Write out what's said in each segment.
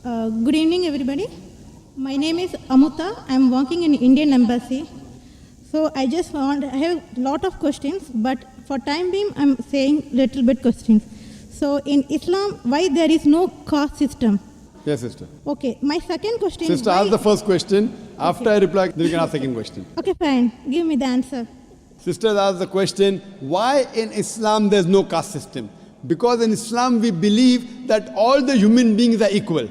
Good evening, everybody. My name is Amuta. I'm working in Indian Embassy. So I have a lot of questions, but for time being, I'm saying little bit questions. So in Islam, why there is no caste system? Yes, sister. Okay, my second question Sister, ask the first question. After I reply, then you can ask the second question. Okay, fine. Give me the answer. Sister asked the question, why in Islam there's no caste system? Because in Islam we believe that all the human beings are equal,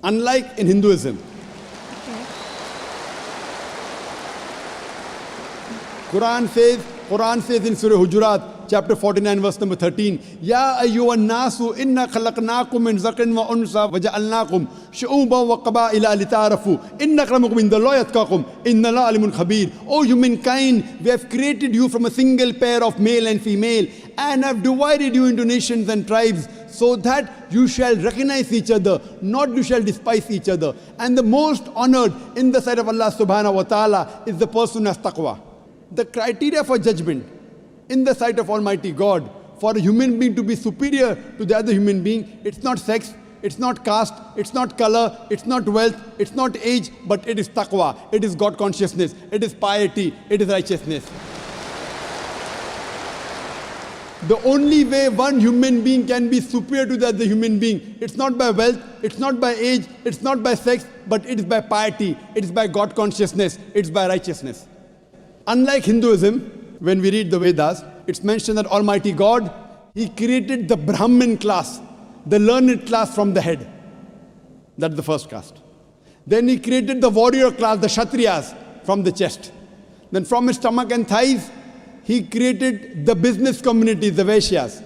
unlike in Hinduism. Quran says in Surah Hujurat, chapter 49, verse number 13, Ya ayyuhan nasu inna khalaqnakum min zakarin wa unsa wa ja'alnakum shu'uban wa qaba'ila lita'arafu inna akramakum indallahi atqakum inna Allaha alimun khabir. O humankind, we have created you from a single pair of male and female and have divided you into nations and tribes so that you shall recognize each other, not you shall despise each other. And the most honored in the sight of Allah subhanahu wa ta'ala is the person who has taqwa. The criteria for judgment in the sight of Almighty God for a human being to be superior to the other human being, it's not sex, it's not caste, it's not color, it's not wealth, it's not age, but it is taqwa, it is God consciousness, it is piety, it is righteousness. The only way one human being can be superior to the other human being, it's not by wealth, it's not by age, it's not by sex, but it is by piety, it is by God consciousness, it's by righteousness. Unlike Hinduism, when we read the Vedas, it's mentioned that Almighty God, He created the Brahmin class, the learned class from the head. That's the first caste. Then He created the warrior class, the Kshatriyas, from the chest. Then from his stomach and thighs, He created the business community, the Vaishyas.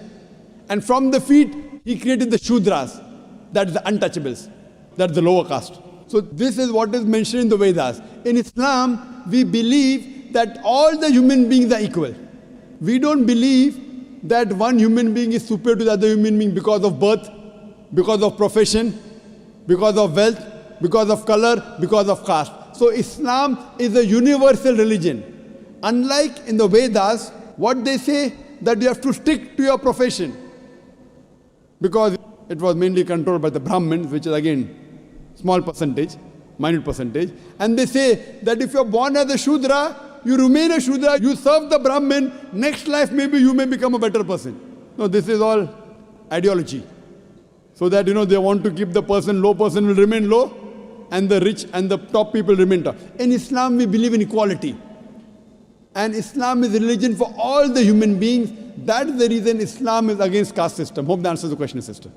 And from the feet, He created the Shudras, that's the untouchables, that's the lower caste. So this is what is mentioned in the Vedas. In Islam, we believe that all the human beings are equal. We don't believe that one human being is superior to the other human being because of birth, because of profession, because of wealth, because of color, because of caste. So Islam is a universal religion. Unlike in the Vedas, what they say that you have to stick to your profession. Because it was mainly controlled by the Brahmins, which is again small percentage, minute percentage. And they say that if you're born as a Shudra, you remain a Shudra, you serve the Brahmin, next life maybe you may become a better person. No, this is all ideology. So that, they want to keep the low person will remain low, and the rich and the top people remain top. In Islam, we believe in equality. And Islam is a religion for all the human beings. That is the reason Islam is against caste system. Hope that answers the question, sister.